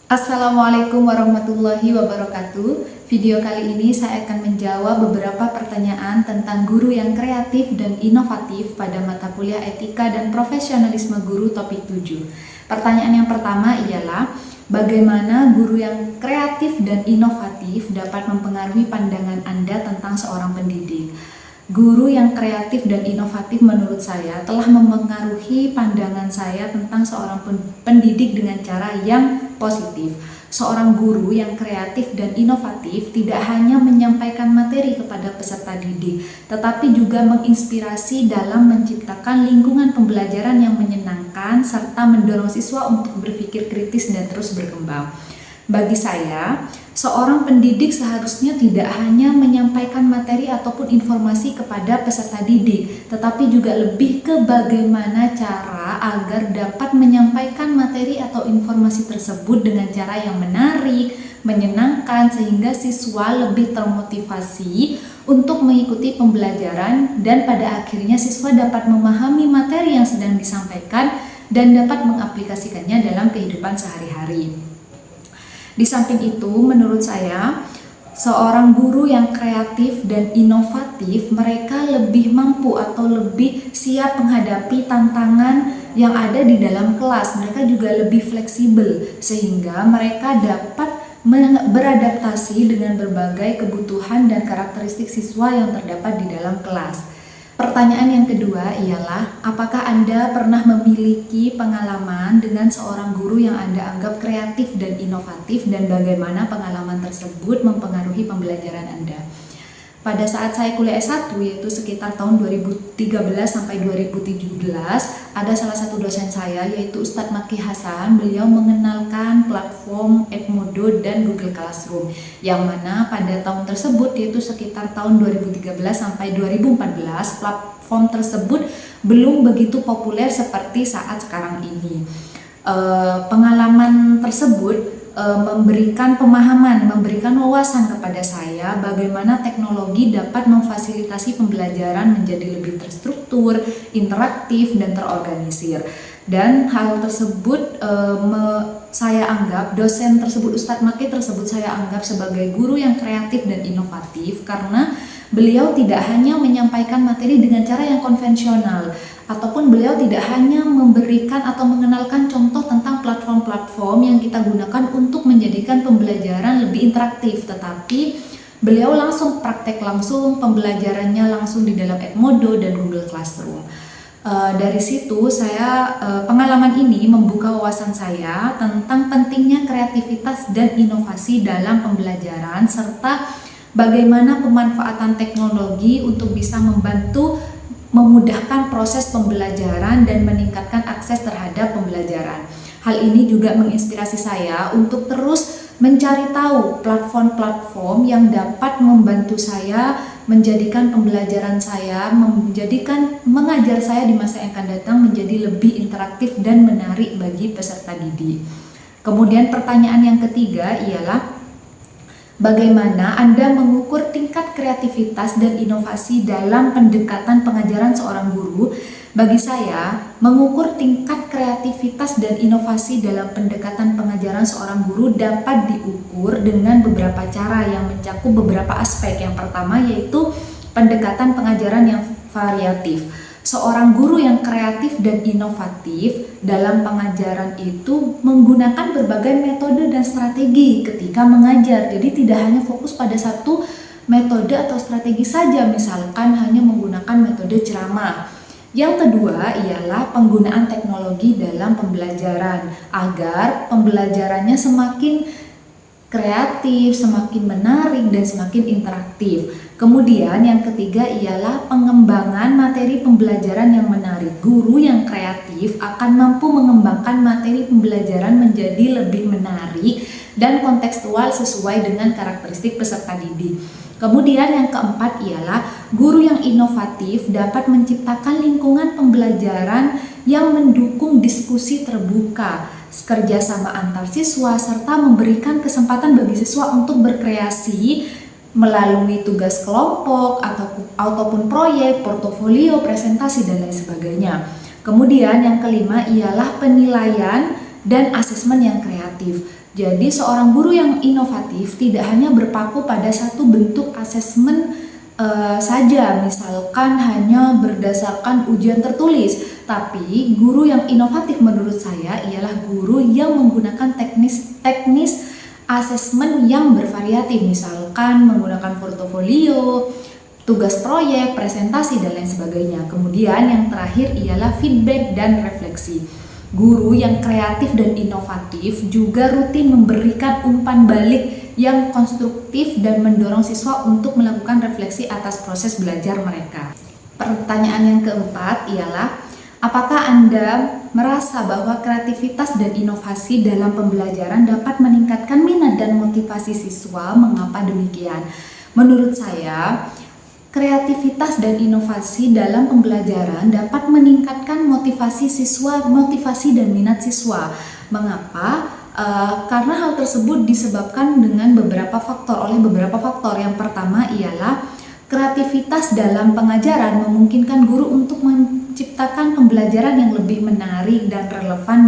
Assalamualaikum warahmatullahi wabarakatuh. Video kali ini saya akan menjawab beberapa pertanyaan tentang guru yang kreatif dan inovatif pada mata kuliah Etika dan Profesionalisme Guru topik 7. Pertanyaan yang pertama ialah, bagaimana guru yang kreatif dan inovatif dapat mempengaruhi pandangan Anda tentang seorang pendidik? Guru yang kreatif dan inovatif menurut saya telah mempengaruhi pandangan saya tentang seorang pendidik dengan cara yang positif. Seorang guru yang kreatif dan inovatif tidak hanya menyampaikan materi kepada peserta didik, tetapi juga menginspirasi dalam menciptakan lingkungan pembelajaran yang menyenangkan serta mendorong siswa untuk berpikir kritis dan terus berkembang. Bagi saya, seorang pendidik seharusnya tidak hanya menyampaikan materi ataupun informasi kepada peserta didik, tetapi juga lebih ke bagaimana cara agar dapat menyampaikan materi atau informasi tersebut dengan cara yang menarik, menyenangkan, sehingga siswa lebih termotivasi untuk mengikuti pembelajaran dan pada akhirnya siswa dapat memahami materi yang sedang disampaikan dan dapat mengaplikasikannya dalam kehidupan sehari-hari. Di samping itu, menurut saya, seorang guru yang kreatif dan inovatif, mereka lebih mampu atau lebih siap menghadapi tantangan yang ada di dalam kelas. Mereka juga lebih fleksibel, sehingga mereka dapat beradaptasi dengan berbagai kebutuhan dan karakteristik siswa yang terdapat di dalam kelas. Pertanyaan yang kedua ialah, apakah Anda pernah memiliki pengalaman dengan seorang guru yang Anda anggap kreatif dan inovatif, dan bagaimana pengalaman tersebut mempengaruhi pembelajaran Anda? Pada saat saya kuliah S1, yaitu sekitar tahun 2013 sampai 2017, ada salah satu dosen saya, yaitu Ustadz Maki Hasan. Beliau mengenalkan platform Edmodo dan Google Classroom, yang mana pada tahun tersebut, yaitu sekitar tahun 2013 sampai 2014, platform tersebut belum begitu populer seperti saat sekarang ini. Pengalaman tersebut memberikan pemahaman, memberikan wawasan kepada saya bagaimana teknologi dapat memfasilitasi pembelajaran menjadi lebih terstruktur, interaktif, dan terorganisir. Dan hal tersebut saya anggap, dosen tersebut, Ustadz Maki tersebut, saya anggap sebagai guru yang kreatif dan inovatif karena beliau tidak hanya menyampaikan materi dengan cara yang konvensional, ataupun beliau tidak hanya memberikan atau mengenalkan contoh tentang platform-platform yang kita gunakan untuk menjadikan pembelajaran lebih interaktif, tetapi beliau langsung praktek langsung pembelajarannya langsung di dalam Edmodo dan Google Classroom. Dari situ pengalaman ini membuka wawasan saya tentang pentingnya kreativitas dan inovasi dalam pembelajaran, serta bagaimana pemanfaatan teknologi untuk bisa membantu memudahkan proses pembelajaran dan meningkatkan akses terhadap pembelajaran. Hal ini juga menginspirasi saya untuk terus mencari tahu platform-platform yang dapat membantu saya menjadikan pembelajaran saya, mengajar saya di masa yang akan datang menjadi lebih interaktif dan menarik bagi peserta didik. Kemudian pertanyaan yang ketiga ialah, bagaimana Anda mengukur tingkat kreativitas dan inovasi dalam pendekatan pengajaran seorang guru? Bagi saya, mengukur tingkat kreativitas dan inovasi dalam pendekatan pengajaran seorang guru dapat diukur dengan beberapa cara yang mencakup beberapa aspek. Yang pertama yaitu pendekatan pengajaran yang variatif. Seorang guru yang kreatif dan inovatif dalam pengajaran itu menggunakan berbagai metode dan strategi ketika mengajar. Jadi tidak hanya fokus pada satu metode atau strategi saja, misalkan hanya menggunakan metode ceramah. Yang kedua ialah penggunaan teknologi dalam pembelajaran agar pembelajarannya semakin kreatif, semakin menarik, dan semakin interaktif. Kemudian yang ketiga ialah pengembangan materi pembelajaran yang menarik. Guru yang kreatif akan mampu mengembangkan materi pembelajaran menjadi lebih menarik dan kontekstual sesuai dengan karakteristik peserta didik. Kemudian yang keempat ialah guru yang inovatif dapat menciptakan lingkungan pembelajaran yang mendukung diskusi terbuka, kerjasama antar siswa, serta memberikan kesempatan bagi siswa untuk berkreasi melalui tugas kelompok ataupun proyek, portofolio, presentasi, dan lain sebagainya. Kemudian yang kelima ialah penilaian dan asesmen yang kreatif. Jadi seorang guru yang inovatif tidak hanya berpaku pada satu bentuk asesmen saja, misalkan hanya berdasarkan ujian tertulis. Tapi guru yang inovatif menurut saya ialah guru yang menggunakan teknis asesmen yang bervariatif, misalkan menggunakan portofolio, tugas proyek, presentasi, dan lain sebagainya. Kemudian yang terakhir ialah feedback dan refleksi. Guru yang kreatif dan inovatif juga rutin memberikan umpan balik yang konstruktif dan mendorong siswa untuk melakukan refleksi atas proses belajar mereka. Pertanyaan yang keempat ialah, apakah Anda merasa bahwa kreativitas dan inovasi dalam pembelajaran dapat meningkatkan minat dan motivasi siswa? Mengapa demikian? Menurut saya, kreativitas dan inovasi dalam pembelajaran dapat meningkatkan motivasi dan minat siswa. Mengapa? Karena hal tersebut disebabkan dengan beberapa faktor. Yang pertama ialah kreativitas dalam pengajaran memungkinkan guru untuk menciptakan pembelajaran yang lebih menarik dan relevan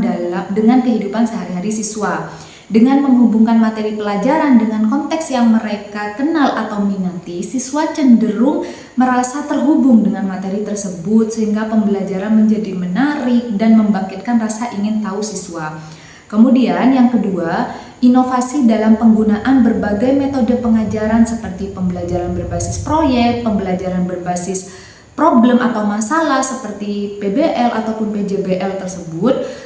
dengan kehidupan sehari-hari siswa. Dengan menghubungkan materi pelajaran dengan konteks yang mereka kenal atau minati, siswa cenderung merasa terhubung dengan materi tersebut sehingga pembelajaran menjadi menarik dan membangkitkan rasa ingin tahu siswa. Kemudian yang kedua, inovasi dalam penggunaan berbagai metode pengajaran seperti pembelajaran berbasis proyek, pembelajaran berbasis problem atau masalah seperti PBL ataupun PJBL tersebut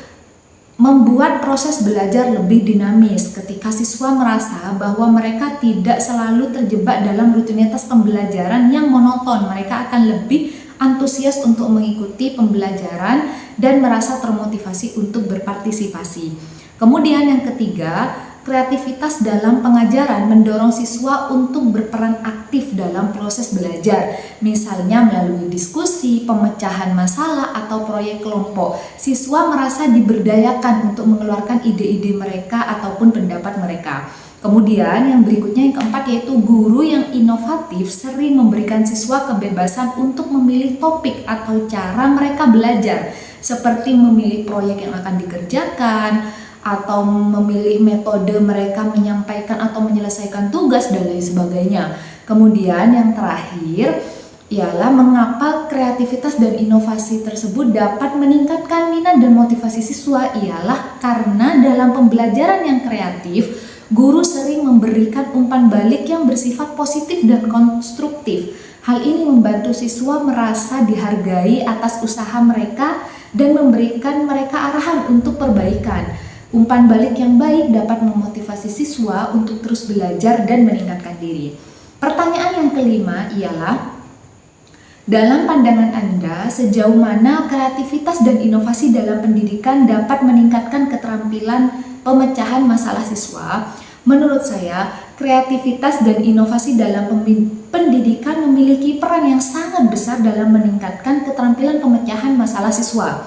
membuat proses belajar lebih dinamis ketika siswa merasa bahwa mereka tidak selalu terjebak dalam rutinitas pembelajaran yang monoton. Mereka akan lebih antusias untuk mengikuti pembelajaran dan merasa termotivasi untuk berpartisipasi. Kemudian yang ketiga, kreativitas dalam pengajaran mendorong siswa untuk berperan aktif dalam proses belajar, misalnya melalui diskusi, pemecahan masalah, atau proyek kelompok. Siswa merasa diberdayakan untuk mengeluarkan ide-ide mereka ataupun pendapat mereka. Kemudian yang berikutnya yang keempat yaitu guru yang inovatif sering memberikan siswa kebebasan untuk memilih topik atau cara mereka belajar, seperti memilih proyek yang akan dikerjakan, atau memilih metode mereka menyampaikan atau menyelesaikan tugas dan lain sebagainya. Kemudian yang terakhir ialah mengapa kreativitas dan inovasi tersebut dapat meningkatkan minat dan motivasi siswa, ialah karena dalam pembelajaran yang kreatif, guru sering memberikan umpan balik yang bersifat positif dan konstruktif. Hal ini membantu siswa merasa dihargai atas usaha mereka dan memberikan mereka arahan untuk perbaikan. Umpan balik yang baik dapat memotivasi siswa untuk terus belajar dan meningkatkan diri. Pertanyaan yang kelima ialah, dalam pandangan Anda, sejauh mana kreativitas dan inovasi dalam pendidikan dapat meningkatkan keterampilan pemecahan masalah siswa? Menurut saya, kreativitas dan inovasi dalam pendidikan memiliki peran yang sangat besar dalam meningkatkan keterampilan pemecahan masalah siswa.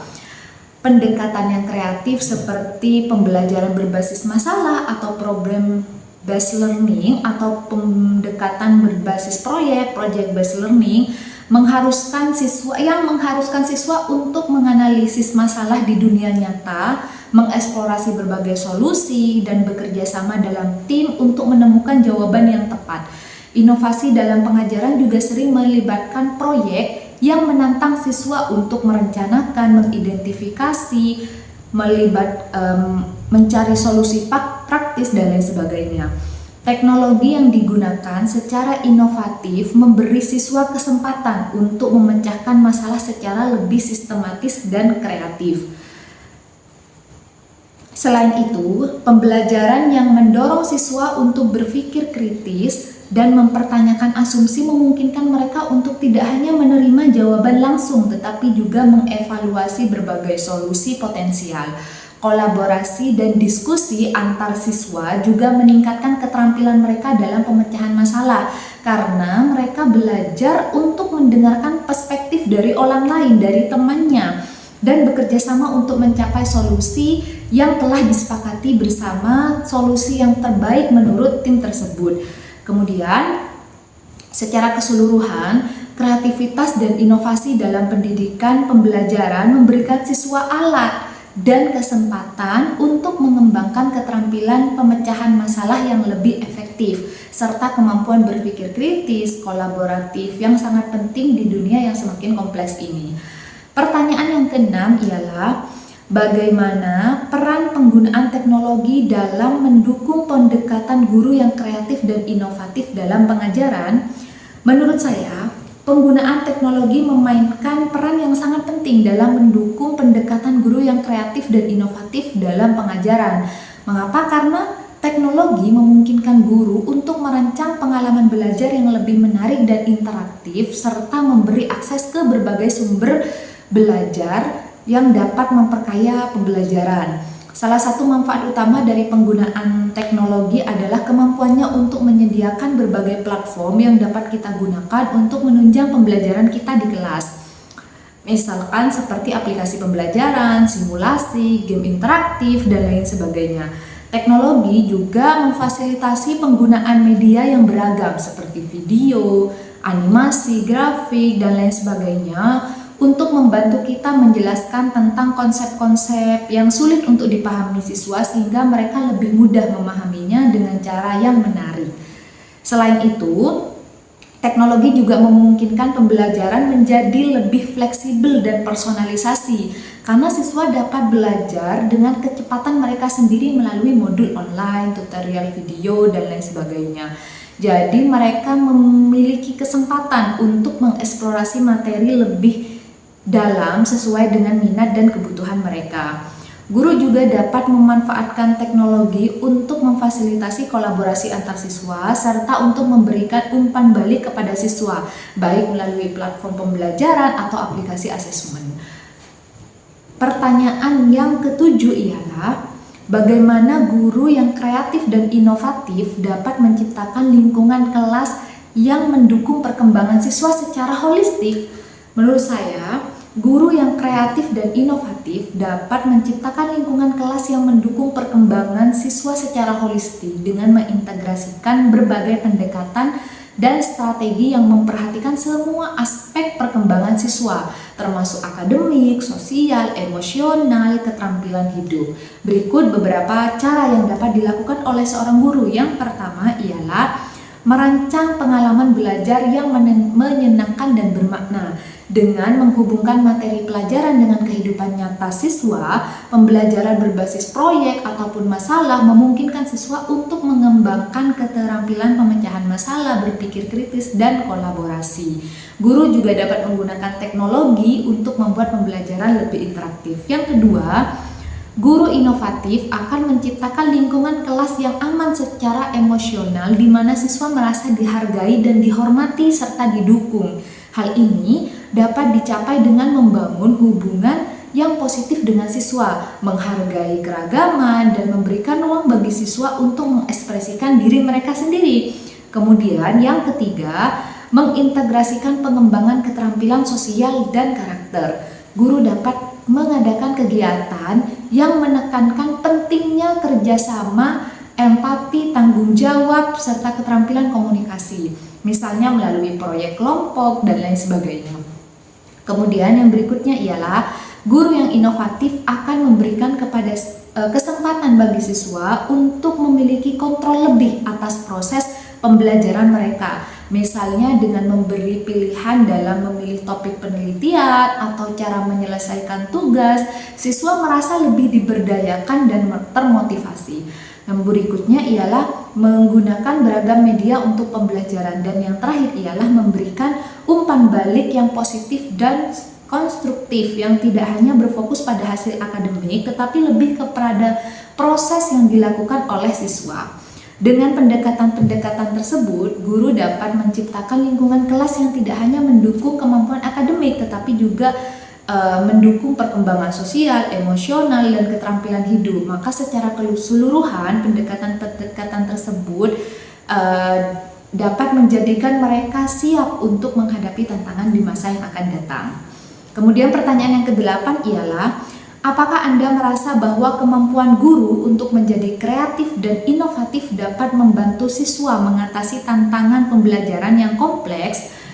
Pendekatan yang kreatif seperti pembelajaran berbasis masalah atau problem based learning atau pendekatan berbasis proyek, project based learning mengharuskan siswa untuk menganalisis masalah di dunia nyata, mengeksplorasi berbagai solusi dan bekerja sama dalam tim untuk menemukan jawaban yang tepat. Inovasi dalam pengajaran juga sering melibatkan proyek yang menantang siswa untuk merencanakan, mengidentifikasi, mencari solusi praktis dan lain sebagainya. Teknologi yang digunakan secara inovatif memberi siswa kesempatan untuk memecahkan masalah secara lebih sistematis dan kreatif. Selain itu, pembelajaran yang mendorong siswa untuk berpikir kritis dan mempertanyakan asumsi memungkinkan mereka untuk tidak hanya menerima jawaban langsung tetapi juga mengevaluasi berbagai solusi potensial. Kolaborasi dan diskusi antar siswa juga meningkatkan keterampilan mereka dalam pemecahan masalah karena mereka belajar untuk mendengarkan perspektif dari orang lain, dari temannya, dan bekerja sama untuk mencapai solusi yang telah disepakati bersama, solusi yang terbaik menurut tim tersebut. Kemudian, secara keseluruhan, kreativitas dan inovasi dalam pendidikan pembelajaran memberikan siswa alat dan kesempatan untuk mengembangkan keterampilan pemecahan masalah yang lebih efektif, serta kemampuan berpikir kritis, kolaboratif yang sangat penting di dunia yang semakin kompleks ini. Pertanyaan yang keenam ialah, bagaimana peran penggunaan teknologi dalam mendukung pendekatan guru yang kreatif dan inovatif dalam pengajaran? Menurut saya, penggunaan teknologi memainkan peran yang sangat penting dalam mendukung pendekatan guru yang kreatif dan inovatif dalam pengajaran. Mengapa? Karena teknologi memungkinkan guru untuk merancang pengalaman belajar yang lebih menarik dan interaktif, serta memberi akses ke berbagai sumber belajar yang dapat memperkaya pembelajaran. Salah satu manfaat utama dari penggunaan teknologi adalah kemampuannya untuk menyediakan berbagai platform yang dapat kita gunakan untuk menunjang pembelajaran kita di kelas. Misalkan seperti aplikasi pembelajaran, simulasi, game interaktif, dan lain sebagainya. Teknologi juga memfasilitasi penggunaan media yang beragam seperti video, animasi, grafik, dan lain sebagainya untuk membantu kita menjelaskan tentang konsep-konsep yang sulit untuk dipahami siswa sehingga mereka lebih mudah memahaminya dengan cara yang menarik. Selain itu, teknologi juga memungkinkan pembelajaran menjadi lebih fleksibel dan personalisasi karena siswa dapat belajar dengan kecepatan mereka sendiri melalui modul online, tutorial video, dan lain sebagainya. Jadi mereka memiliki kesempatan untuk mengeksplorasi materi lebih dalam sesuai dengan minat dan kebutuhan mereka. Guru juga dapat memanfaatkan teknologi untuk memfasilitasi kolaborasi antar siswa serta untuk memberikan umpan balik kepada siswa, baik melalui platform pembelajaran atau aplikasi asesmen. Pertanyaan yang ketujuh ialah, bagaimana guru yang kreatif dan inovatif dapat menciptakan lingkungan kelas yang mendukung perkembangan siswa secara holistik? Menurut saya, guru yang kreatif dan inovatif dapat menciptakan lingkungan kelas yang mendukung perkembangan siswa secara holistik dengan mengintegrasikan berbagai pendekatan dan strategi yang memperhatikan semua aspek perkembangan siswa, termasuk akademik, sosial, emosional, keterampilan hidup. Berikut beberapa cara yang dapat dilakukan oleh seorang guru. Yang pertama ialah merancang pengalaman belajar yang menyenangkan dan bermakna. Dengan menghubungkan materi pelajaran dengan kehidupan nyata siswa, pembelajaran berbasis proyek ataupun masalah memungkinkan siswa untuk mengembangkan keterampilan pemecahan masalah, berpikir kritis, dan kolaborasi. Guru juga dapat menggunakan teknologi untuk membuat pembelajaran lebih interaktif. Yang kedua, guru inovatif akan menciptakan lingkungan kelas yang aman secara emosional di mana siswa merasa dihargai dan dihormati serta didukung. Hal ini dapat dicapai dengan membangun hubungan yang positif dengan siswa, menghargai keragaman, dan memberikan ruang bagi siswa untuk mengekspresikan diri mereka sendiri. Kemudian yang ketiga, mengintegrasikan pengembangan keterampilan sosial dan karakter. Guru dapat mengadakan kegiatan yang menekankan pentingnya kerjasama, empati, tanggung jawab, serta keterampilan komunikasi, misalnya melalui proyek kelompok dan lain sebagainya. Kemudian yang berikutnya ialah guru yang inovatif akan memberikan kepada kesempatan bagi siswa untuk memiliki kontrol lebih atas proses pembelajaran mereka. Misalnya dengan memberi pilihan dalam memilih topik penelitian atau cara menyelesaikan tugas, siswa merasa lebih diberdayakan dan termotivasi. Yang berikutnya ialah menggunakan beragam media untuk pembelajaran, dan yang terakhir ialah memberikan umpan balik yang positif dan konstruktif yang tidak hanya berfokus pada hasil akademik tetapi lebih kepada proses yang dilakukan oleh siswa. Dengan pendekatan-pendekatan tersebut, guru dapat menciptakan lingkungan kelas yang tidak hanya mendukung kemampuan akademik tetapi juga mendukung perkembangan sosial, emosional, dan keterampilan hidup. Maka secara keseluruhan pendekatan-pendekatan tersebut dapat menjadikan mereka siap untuk menghadapi tantangan di masa yang akan datang. Kemudian pertanyaan yang kedelapan ialah, apakah Anda merasa bahwa kemampuan guru untuk menjadi kreatif dan inovatif dapat membantu siswa mengatasi tantangan pembelajaran yang kompleks?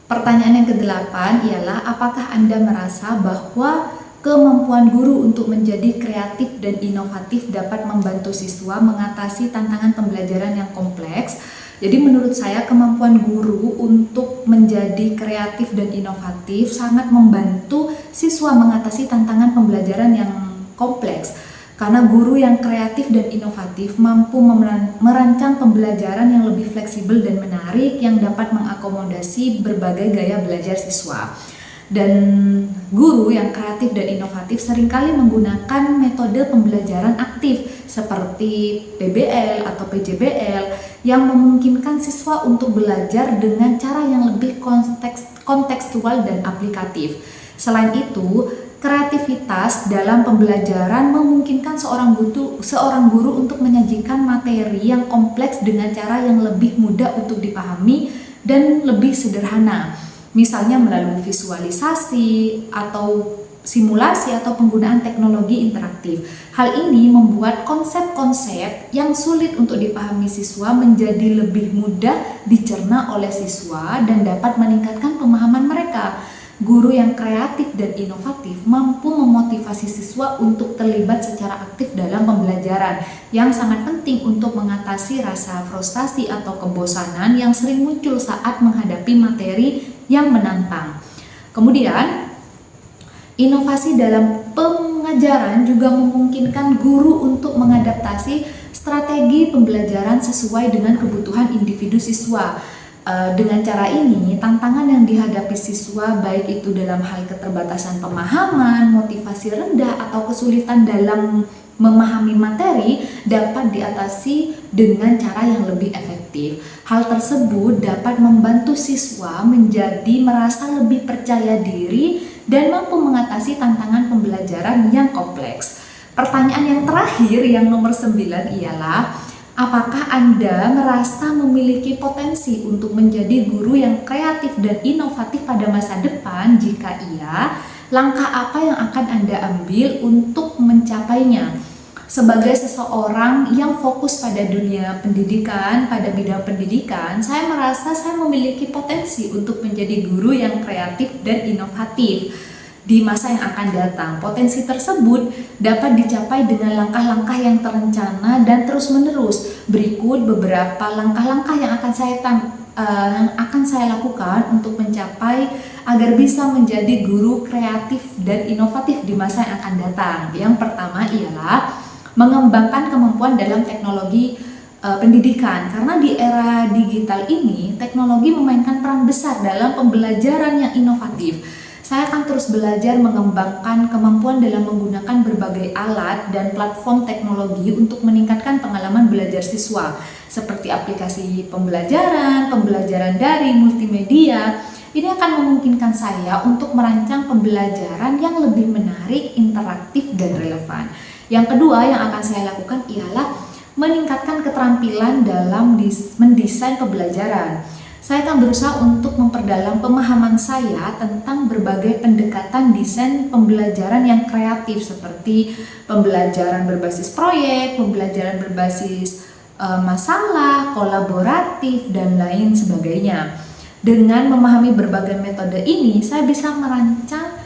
Pertanyaan yang kedelapan ialah, apakah Anda merasa bahwa kemampuan guru untuk menjadi kreatif dan inovatif dapat membantu siswa mengatasi tantangan pembelajaran yang kompleks. Jadi menurut saya kemampuan guru untuk menjadi kreatif dan inovatif sangat membantu siswa mengatasi tantangan pembelajaran yang kompleks. Karena guru yang kreatif dan inovatif mampu merancang pembelajaran yang lebih fleksibel dan menarik yang dapat mengakomodasi berbagai gaya belajar siswa. Dan guru yang kreatif dan inovatif seringkali menggunakan metode pembelajaran aktif seperti PBL atau PJBL yang memungkinkan siswa untuk belajar dengan cara yang lebih kontekstual dan aplikatif. Selain itu, kreativitas dalam pembelajaran memungkinkan seorang guru untuk menyajikan materi yang kompleks dengan cara yang lebih mudah untuk dipahami dan lebih sederhana. Misalnya melalui visualisasi atau simulasi atau penggunaan teknologi interaktif. Hal ini membuat konsep-konsep yang sulit untuk dipahami siswa menjadi lebih mudah dicerna oleh siswa dan dapat meningkatkan pemahaman mereka. Guru yang kreatif dan inovatif mampu memotivasi siswa untuk terlibat secara aktif dalam pembelajaran, yang sangat penting untuk mengatasi rasa frustasi atau kebosanan yang sering muncul saat menghadapi materi yang menantang. Kemudian, inovasi dalam pengajaran juga memungkinkan guru untuk mengadaptasi strategi pembelajaran sesuai dengan kebutuhan individu siswa. Dengan cara ini, tantangan yang dihadapi siswa baik itu dalam hal keterbatasan pemahaman, motivasi rendah, atau kesulitan dalam memahami materi dapat diatasi dengan cara yang lebih efektif. Hal tersebut dapat membantu siswa menjadi merasa lebih percaya diri dan mampu mengatasi tantangan pembelajaran yang kompleks. Pertanyaan yang terakhir yang nomor 9 ialah, apakah Anda merasa memiliki potensi untuk menjadi guru yang kreatif dan inovatif pada masa depan? Jika iya, langkah apa yang akan Anda ambil untuk mencapainya? Sebagai seseorang yang fokus pada dunia pendidikan, pada bidang pendidikan, saya merasa saya memiliki potensi untuk menjadi guru yang kreatif dan inovatif di masa yang akan datang. Potensi tersebut dapat dicapai dengan langkah-langkah yang terencana dan terus-menerus. Berikut beberapa langkah-langkah yang akan saya lakukan untuk mencapai agar bisa menjadi guru kreatif dan inovatif di masa yang akan datang. Yang pertama ialah mengembangkan kemampuan dalam teknologi pendidikan, karena di era digital ini teknologi memainkan peran besar dalam pembelajaran yang inovatif. Saya akan terus belajar mengembangkan kemampuan dalam menggunakan berbagai alat dan platform teknologi untuk meningkatkan pengalaman belajar siswa, seperti aplikasi pembelajaran daring, multimedia. Ini akan memungkinkan saya untuk merancang pembelajaran yang lebih menarik, interaktif, dan relevan. Yang kedua yang akan saya lakukan ialah meningkatkan keterampilan dalam mendesain pembelajaran. Saya akan berusaha untuk memperdalam pemahaman saya tentang berbagai pendekatan desain pembelajaran yang kreatif, seperti pembelajaran berbasis proyek, pembelajaran berbasis masalah, kolaboratif, dan lain sebagainya. Dengan memahami berbagai metode ini, saya bisa merancang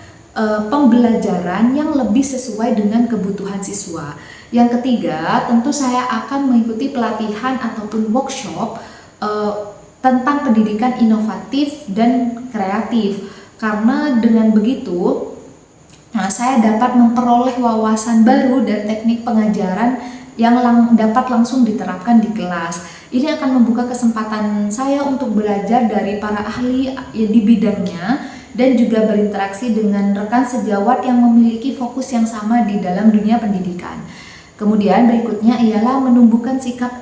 pembelajaran yang lebih sesuai dengan kebutuhan siswa. Yang ketiga, tentu saya akan mengikuti pelatihan ataupun workshop tentang pendidikan inovatif dan kreatif, karena dengan begitu saya dapat memperoleh wawasan baru dan teknik pengajaran yang dapat langsung diterapkan di kelas. Ini akan membuka kesempatan saya untuk belajar dari para ahli di bidangnya dan juga berinteraksi dengan rekan sejawat yang memiliki fokus yang sama di dalam dunia pendidikan. Kemudian berikutnya ialah menumbuhkan sikap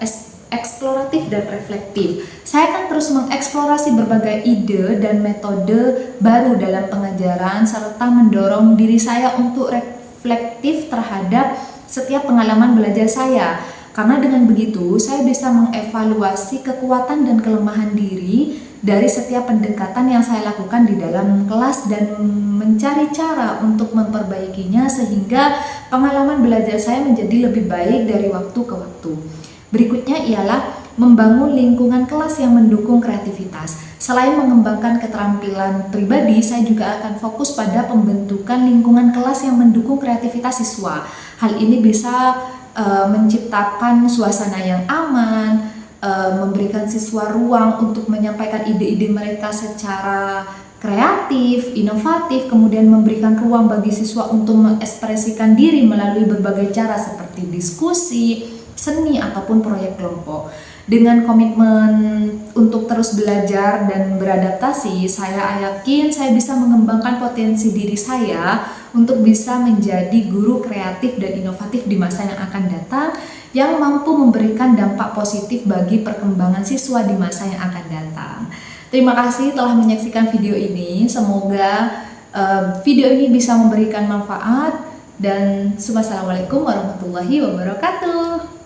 eksploratif dan reflektif. Saya akan terus mengeksplorasi berbagai ide dan metode baru dalam pengajaran serta mendorong diri saya untuk reflektif terhadap setiap pengalaman belajar saya. Karena dengan begitu, saya bisa mengevaluasi kekuatan dan kelemahan diri dari setiap pendekatan yang saya lakukan di dalam kelas dan mencari cara untuk memperbaikinya sehingga pengalaman belajar saya menjadi lebih baik dari waktu ke waktu. Berikutnya ialah membangun lingkungan kelas yang mendukung kreativitas. Selain mengembangkan keterampilan pribadi, saya juga akan fokus pada pembentukan lingkungan kelas yang mendukung kreativitas siswa. Hal ini bisa menciptakan suasana yang aman, memberikan siswa ruang untuk menyampaikan ide-ide mereka secara kreatif, inovatif, kemudian memberikan ruang bagi siswa untuk mengekspresikan diri melalui berbagai cara seperti diskusi, seni, ataupun proyek kelompok. Dengan komitmen untuk terus belajar dan beradaptasi, saya yakin saya bisa mengembangkan potensi diri saya untuk bisa menjadi guru kreatif dan inovatif di masa yang akan datang, yang mampu memberikan dampak positif bagi perkembangan siswa di masa yang akan datang. Terima kasih telah menyaksikan video ini. Semoga video ini bisa memberikan manfaat, dan wassalamualaikum warahmatullahi wabarakatuh.